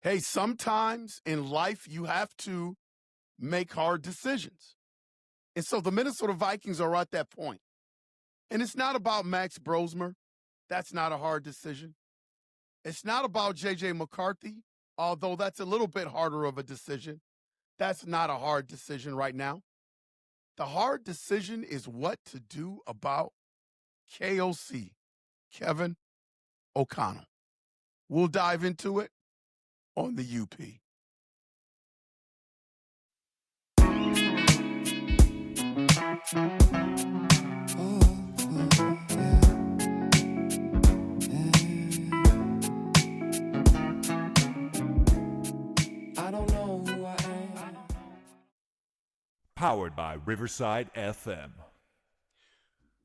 Hey, sometimes in life you have to make hard decisions. And so the Minnesota Vikings are at that point. And it's not about Max Brosmer. That's not a hard decision. It's not about JJ McCarthy, although that's a little bit harder of a decision. That's not a hard decision right now. The hard decision is what to do about KOC, Kevin O'Connell. We'll dive into it on the UP. Powered by Riverside FM.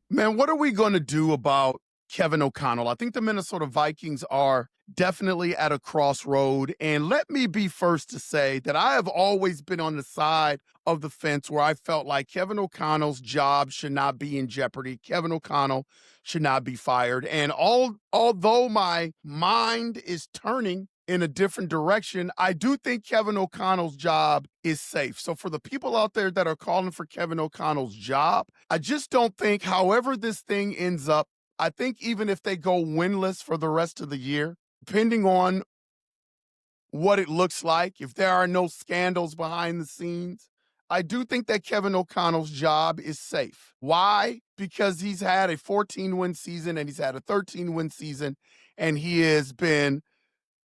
Man, what are we going to do about Kevin O'Connell? I think the Minnesota Vikings are definitely at a crossroad. And let me be first to say that I have always been on the side of the fence where I felt like Kevin O'Connell's job should not be in jeopardy. Kevin O'Connell should not be fired. And although my mind is turning in a different direction, I do think Kevin O'Connell's job is safe. So for the people out there that are calling for Kevin O'Connell's job, I just don't think, however this thing ends up, I think even if they go winless for the rest of the year, depending on what it looks like, if there are no scandals behind the scenes, I do think that Kevin O'Connell's job is safe. Why? Because he's had a 14-win season and he's had a 13-win season, and he has been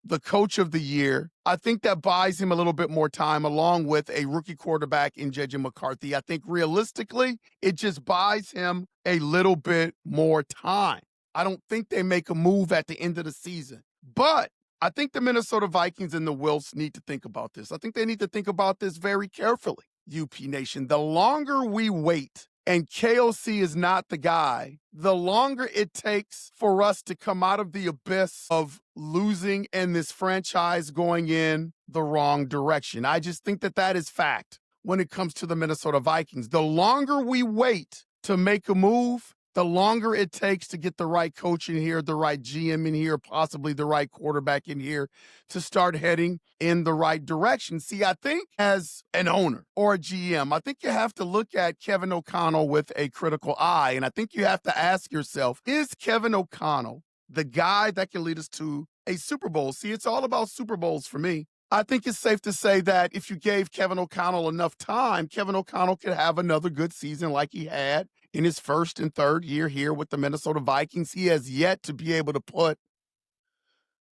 the coach of the year. I think that buys him a little bit more time along with a rookie quarterback in JJ McCarthy. I think realistically, it just buys him a little bit more time. I don't think they make a move at the end of the season. But I think the Minnesota Vikings and the Wilfs need to think about this. I think they need to think about this very carefully, UP Nation. The longer we wait and KOC is not the guy, the longer it takes for us to come out of the abyss of losing and this franchise going in the wrong direction. I just think that that is fact when it comes to the Minnesota Vikings. The longer we wait to make a move, the longer it takes to get the right coach in here, the right GM in here, possibly the right quarterback in here to start heading in the right direction. See, I think as an owner or a GM, I think you have to look at Kevin O'Connell with a critical eye. And I think you have to ask yourself, is Kevin O'Connell the guy that can lead us to a Super Bowl? See, it's all about Super Bowls for me. I think it's safe to say that if you gave Kevin O'Connell enough time, Kevin O'Connell could have another good season like he had in his first and third year here with the Minnesota Vikings. He has yet to be able to put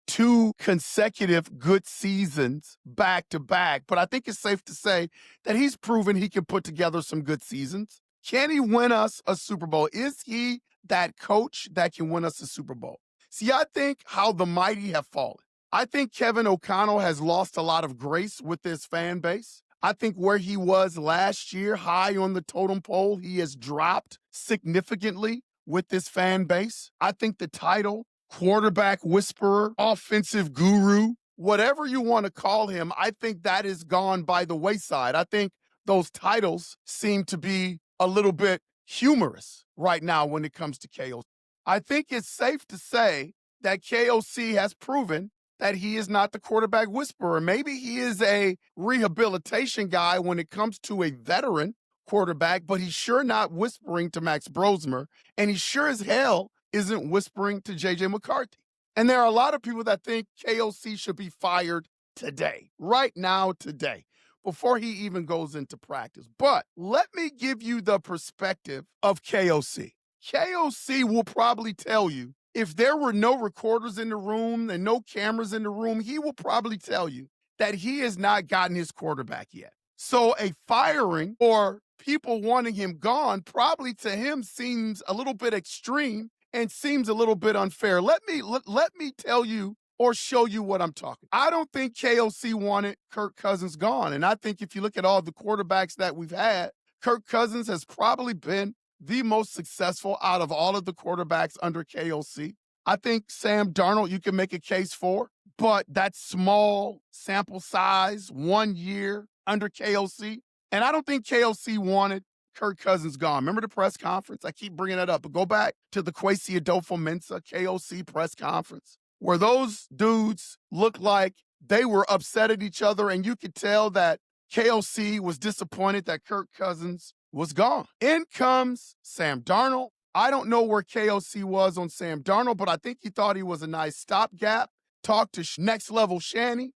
two consecutive good seasons back to back. But I think it's safe to say that he's proven he can put together some good seasons. Can he win us a Super Bowl? Is he that coach that can win us a Super Bowl? See, I think how the mighty have fallen. I think Kevin O'Connell has lost a lot of grace with this fan base. I think where he was last year, high on the totem pole, he has dropped significantly with this fan base. I think the title, quarterback whisperer, offensive guru, whatever you want to call him, I think that is gone by the wayside. I think those titles seem to be a little bit humorous right now when it comes to KOC. I think it's safe to say that KOC has proven that he is not the quarterback whisperer. Maybe he is a rehabilitation guy when it comes to a veteran quarterback, but he's sure not whispering to Max Brosmer, and he sure as hell isn't whispering to JJ McCarthy. And there are a lot of people that think KOC should be fired today, right now, today, before he even goes into practice. But let me give you the perspective of KOC. KOC will probably tell you, if there were no recorders in the room and no cameras in the room, he will probably tell you that he has not gotten his quarterback yet. So a firing or people wanting him gone probably to him seems a little bit extreme and seems a little bit unfair. Let me tell you or show you what I'm talking. I don't think KOC wanted Kirk Cousins gone. And I think if you look at all the quarterbacks that we've had, Kirk Cousins has probably been the most successful out of all of the quarterbacks under KOC. I think Sam Darnold, you can make a case for, but that small sample size, 1 year under KOC. And I don't think KOC wanted Kirk Cousins gone. Remember the press conference? I keep bringing it up, but go back to the Kwesi Adofo-Mensah KOC press conference, where those dudes look like They were upset at each other, and you could tell that KOC was disappointed that Kirk Cousins was gone. In comes Sam Darnold. I don't know where KOC was on Sam Darnold, but I think he thought he was a nice stopgap. Talked to next level Shanny,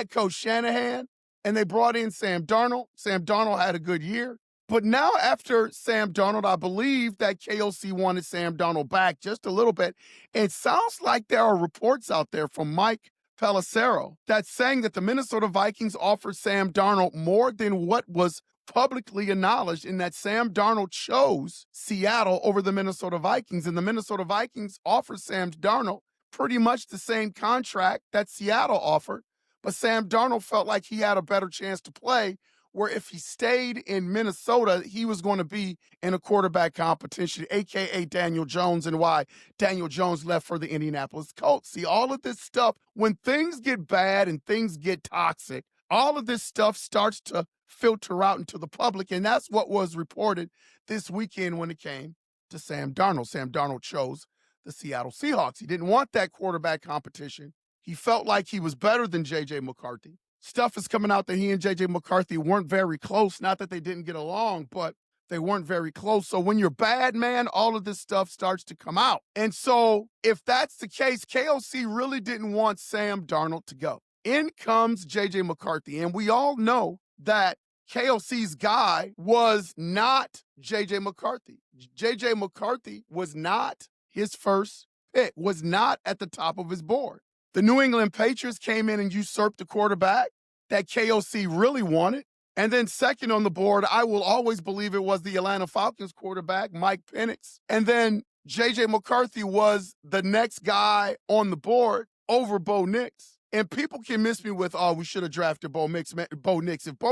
Coach Shanahan, and they brought in Sam Darnold. Sam Darnold had a good year. But now after Sam Darnold, I believe that KOC wanted Sam Darnold back just a little bit. It sounds like there are reports out there from Mike Pelissero that's saying that the Minnesota Vikings offered Sam Darnold more than what was publicly acknowledged, in that Sam Darnold chose Seattle over the Minnesota Vikings, and the Minnesota Vikings offered Sam Darnold pretty much the same contract that Seattle offered, but Sam Darnold felt like he had a better chance to play, where if he stayed in Minnesota, he was going to be in a quarterback competition, a.k.a. Daniel Jones, and why Daniel Jones left for the Indianapolis Colts. See, all of this stuff, when things get bad and things get toxic, all of this stuff starts to filter out into the public, and that's what was reported this weekend when it came to Sam Darnold. Sam Darnold chose the Seattle Seahawks. He didn't want that quarterback competition. He felt like he was better than J.J. McCarthy. Stuff is coming out that he and J.J. McCarthy weren't very close. Not that they didn't get along, but they weren't very close. So when you're bad, man, all of this stuff starts to come out. And so if that's the case, KOC really didn't want Sam Darnold to go. In comes J.J. McCarthy, and we all know that KOC's guy was not J.J. McCarthy. J.J. McCarthy was not his first pick, was not at the top of his board. The New England Patriots came in and usurped the quarterback that KOC really wanted. And then second on the board, I will always believe it was the Atlanta Falcons quarterback, Mike Penix. And then J.J. McCarthy was the next guy on the board over Bo Nix. And people can miss me with, oh, we should have drafted Bo Nix. If Bo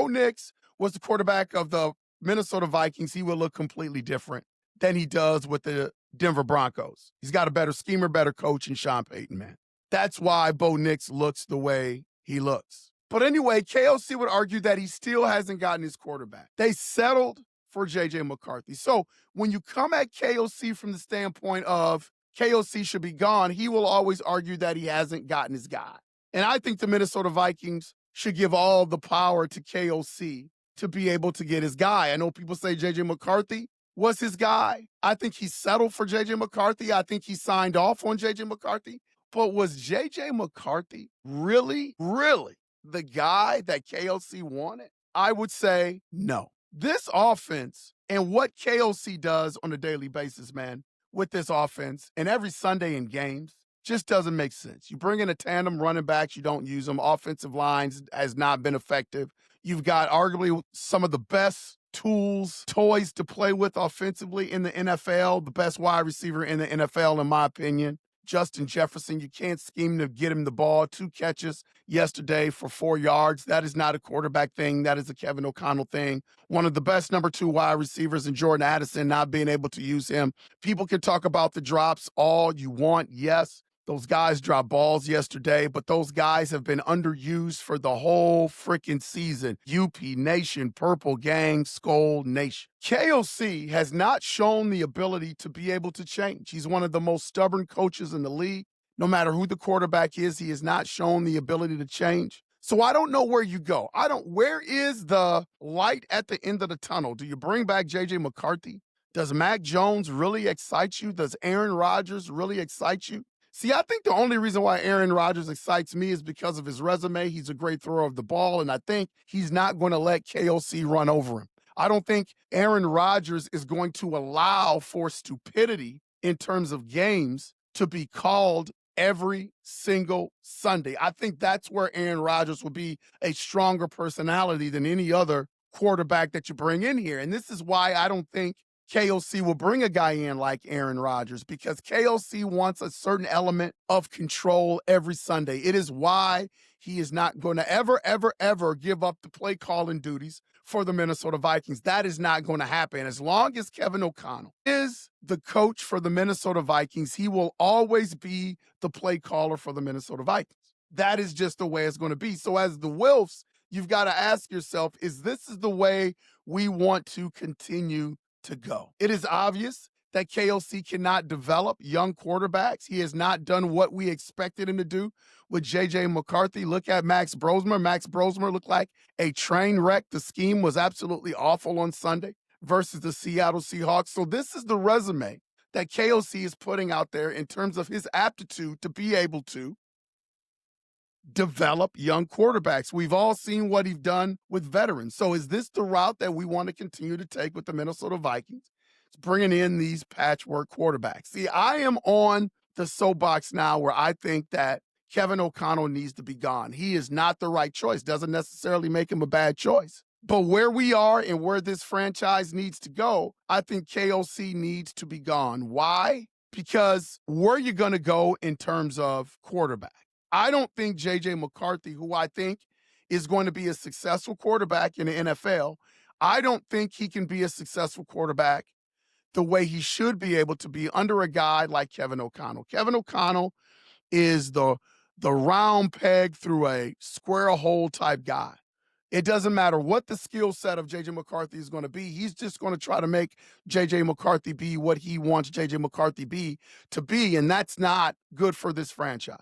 Nix was the quarterback of the Minnesota Vikings, he would look completely different than he does with the Denver Broncos. He's got a better schemer, better coach than Sean Payton, man. That's why Bo Nix looks the way he looks. But anyway, KOC would argue that he still hasn't gotten his quarterback. They settled for J.J. McCarthy. So when you come at KOC from the standpoint of KOC should be gone, he will always argue that he hasn't gotten his guy. And I think the Minnesota Vikings should give all the power to KOC to be able to get his guy. I know people say J.J. McCarthy was his guy. I think he settled for J.J. McCarthy. I think he signed off on J.J. McCarthy. But was J.J. McCarthy really the guy that KOC wanted? I would say no. This offense and what KOC does on a daily basis, man, with this offense and every Sunday in games just doesn't make sense. You bring in a tandem running backs, you don't use them. Offensive lines has not been effective. You've got arguably some of the best toys to play with offensively in the NFL, the best wide receiver in the NFL, in my opinion. Justin Jefferson, you can't scheme to get him the ball. 2 catches yesterday for 4 yards. That is not a quarterback thing. That is a Kevin O'Connell thing. One of the best number 2 wide receivers in Jordan Addison, not being able to use him. People can talk about the drops all you want. Yes, those guys dropped balls yesterday, but those guys have been underused for the whole freaking season. UP Nation, Purple Gang, Skull Nation. KOC has not shown the ability to be able to change. He's one of the most stubborn coaches in the league. No matter who the quarterback is, he has not shown the ability to change. So I don't know where you go. Where is the light at the end of the tunnel? Do you bring back J.J. McCarthy? Does Mac Jones really excite you? Does Aaron Rodgers really excite you? See, I think the only reason why Aaron Rodgers excites me is because of his resume. He's a great thrower of the ball, and I think he's not going to let KOC run over him. I don't think Aaron Rodgers is going to allow for stupidity in terms of games to be called every single Sunday. I think that's where Aaron Rodgers will be a stronger personality than any other quarterback that you bring in here. And this is why I don't think KOC will bring a guy in like Aaron Rodgers, because KOC wants a certain element of control every Sunday. It is why he is not going to ever give up the play calling duties for the Minnesota Vikings. That is not going to happen. As long as Kevin O'Connell is the coach for the Minnesota Vikings, he will always be the play caller for the Minnesota Vikings. That is just the way it's going to be. So as the Wilfs, you've got to ask yourself, is this the way we want to continue to go? It is obvious that KOC cannot develop young quarterbacks. He has not done what we expected him to do with J.J. McCarthy. Look at Max Brosmer. Max Brosmer looked like a train wreck. The scheme was absolutely awful on Sunday versus the Seattle Seahawks. So this is the resume that KOC is putting out there in terms of his aptitude to be able to develop young quarterbacks. We've all seen what he's done with veterans. So is this the route that we want to continue to take with the Minnesota Vikings? It's bringing in these patchwork quarterbacks. See, I am on the soapbox now where I think that Kevin O'Connell needs to be gone. He is not the right choice. Doesn't necessarily make him a bad choice. But where we are and where this franchise needs to go, I think KOC needs to be gone. Why? Because where you're going to go in terms of quarterback. I don't think J.J. McCarthy, who I think is going to be a successful quarterback in the NFL, I don't think he can be a successful quarterback the way he should be able to be under a guy like Kevin O'Connell. Kevin O'Connell is the round peg through a square hole type guy. It doesn't matter what the skill set of J.J. McCarthy is going to be. He's just going to try to make J.J. McCarthy be what he wants J.J. McCarthy to be, and that's not good for this franchise.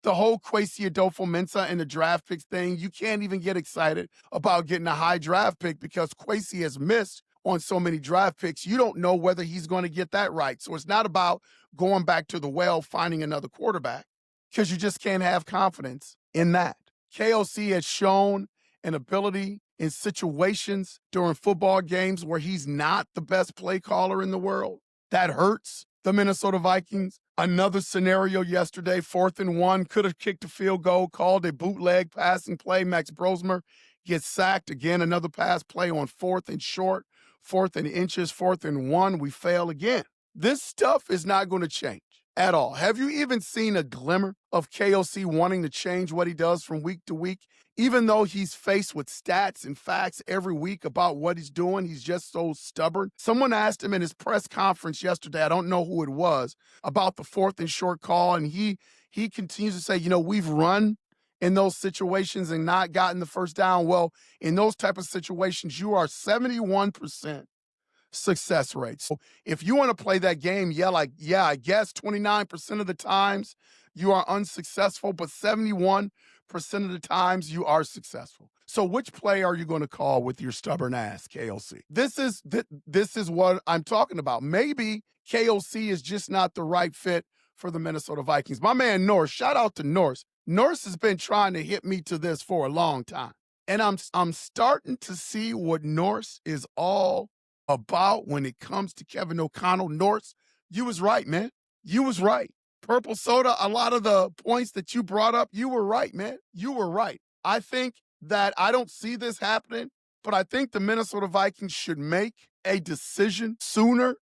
The whole Kwesi Adofo-Mensah and the draft picks thing, you can't even get excited about getting a high draft pick because Kwesi has missed on so many draft picks. You don't know whether he's going to get that right. So it's not about going back to the well, finding another quarterback, because you just can't have confidence in that. KOC has shown an ability in situations during football games where he's not the best play caller in the world. That hurts the Minnesota Vikings. Another scenario yesterday, 4th and 1, could have kicked a field goal, called a bootleg passing play. Max Brosmer gets sacked. Again, another pass play on 4th and short, 4th and inches, 4th and 1. We fail again. This stuff is not going to change at all. Have you even seen a glimmer of KOC wanting to change what he does from week to week? Even though he's faced with stats and facts every week about what he's doing, he's just so stubborn. Someone asked him in his press conference yesterday, I don't know who it was, about the 4th and short call, and he continues to say, we've run in those situations and not gotten the first down. Well, in those type of situations, you are 71% success rate. So if you want to play that game, I guess 29% of the times you are unsuccessful, but 71% of the times you are successful. So which play are you going to call with your stubborn ass, KOC? This is what I'm talking about. Maybe KOC is just not the right fit for the Minnesota Vikings. My man Norse, shout out to Norse. Norse has been trying to hit me to this for a long time. And I'm starting to see what Norse is all about when it comes to Kevin O'Connell. Norse, you was right, man. You was right. Purple Soda, a lot of the points that you brought up, you were right, man. You were right. I think that I don't see this happening, but I think the Minnesota Vikings should make a decision sooner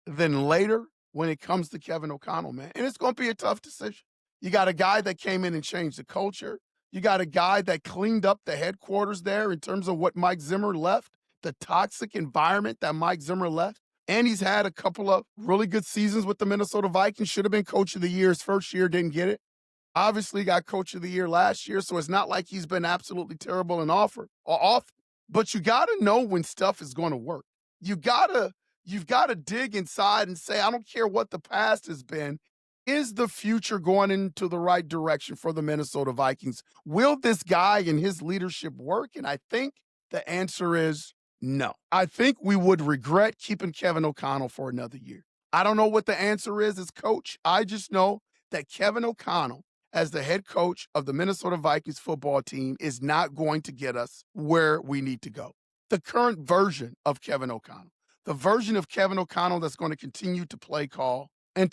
than later when it comes to Kevin O'Connell, man. And it's going to be a tough decision. You got a guy that came in and changed the culture. You got a guy that cleaned up the headquarters there in terms of what Mike Zimmer left, the toxic environment that Mike Zimmer left. And he's had a couple of really good seasons with the Minnesota Vikings. Should have been coach of the year his first year, didn't get it. Obviously got coach of the year last year, so it's not like he's been absolutely terrible and off. But you got to know when stuff is going to work. You've got to dig inside and say, I don't care what the past has been. Is the future going into the right direction for the Minnesota Vikings? Will this guy and his leadership work? And I think the answer is no. I think we would regret keeping Kevin O'Connell for another year. I don't know what the answer is as coach. I just know that Kevin O'Connell, as the head coach of the Minnesota Vikings football team, is not going to get us where we need to go. The current version of Kevin O'Connell, the version of Kevin O'Connell that's going to continue to play call and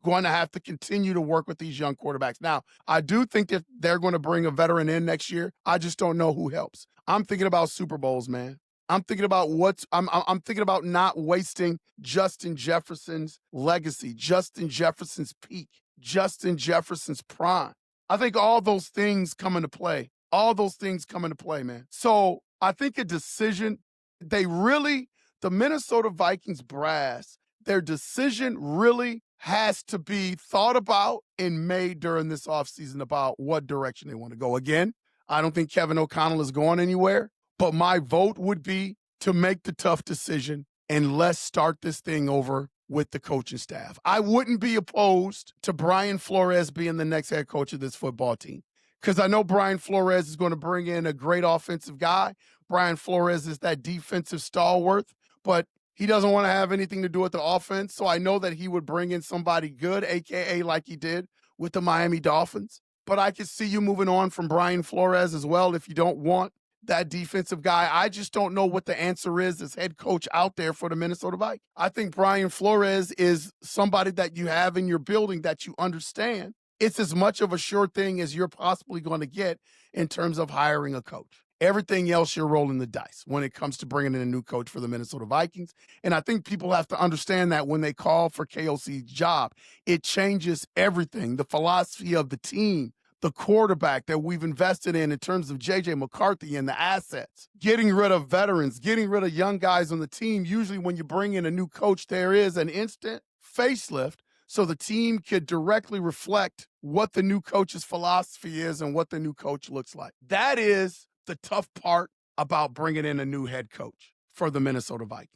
going to have to continue to work with these young quarterbacks. Now, I do think that they're going to bring a veteran in next year. I just don't know who helps. I'm thinking about Super Bowls, man. I'm thinking about I'm thinking about not wasting Justin Jefferson's legacy, Justin Jefferson's peak, Justin Jefferson's prime. I think all those things come into play. All those things come into play, man. So I think a decision, the Minnesota Vikings brass, their decision really has to be thought about and made during this offseason about what direction they want to go. Again, I don't think Kevin O'Connell is going anywhere. But my vote would be to make the tough decision and let's start this thing over with the coaching staff. I wouldn't be opposed to Brian Flores being the next head coach of this football team because I know Brian Flores is going to bring in a great offensive guy. Brian Flores is that defensive stalwart, but he doesn't want to have anything to do with the offense. So I know that he would bring in somebody good, AKA like he did with the Miami Dolphins. But I could see you moving on from Brian Flores as well if you don't want that defensive guy. I just don't know what the answer is as head coach out there for the Minnesota Vikings. I think Brian Flores is somebody that you have in your building that you understand. It's as much of a sure thing as you're possibly going to get in terms of hiring a coach. Everything else, you're rolling the dice when it comes to bringing in a new coach for the Minnesota Vikings. And I think people have to understand that when they call for KOC's job, it changes everything, the philosophy of the team, the quarterback that we've invested in terms of J.J. McCarthy and the assets, getting rid of veterans, getting rid of young guys on the team. Usually when you bring in a new coach, there is an instant facelift so the team could directly reflect what the new coach's philosophy is and what the new coach looks like. That is the tough part about bringing in a new head coach for the Minnesota Vikings.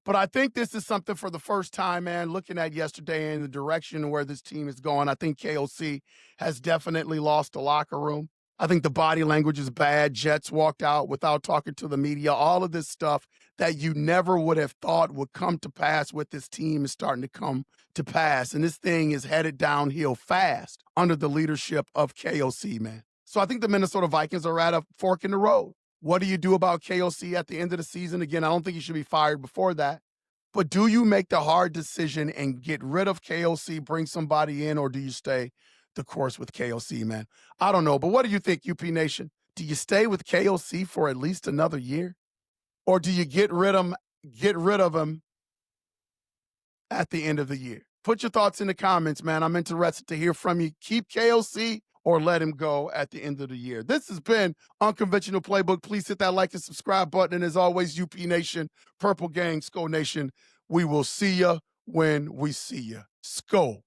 But I think this is something for the first time, man, looking at yesterday and the direction where this team is going. I think KOC has definitely lost the locker room. I think the body language is bad. Jets walked out without talking to the media. All of this stuff that you never would have thought would come to pass with this team is starting to come to pass. And this thing is headed downhill fast under the leadership of KOC, man. So I think the Minnesota Vikings are at a fork in the road. What do you do about KOC at the end of the season? Again, I don't think he should be fired before that. But do you make the hard decision and get rid of KOC, bring somebody in, or do you stay the course with KOC, man? I don't know. But what do you think, UP Nation? Do you stay with KOC for at least another year? Or do you get rid of him at the end of the year? Put your thoughts in the comments, man. I'm interested to hear from you. Keep KOC or let him go at the end of the year. This has been Unconventional Playbook. Please hit that like and subscribe button. And as always, UP Nation, Purple Gang, Skull Nation, we will see you when we see you. Skull.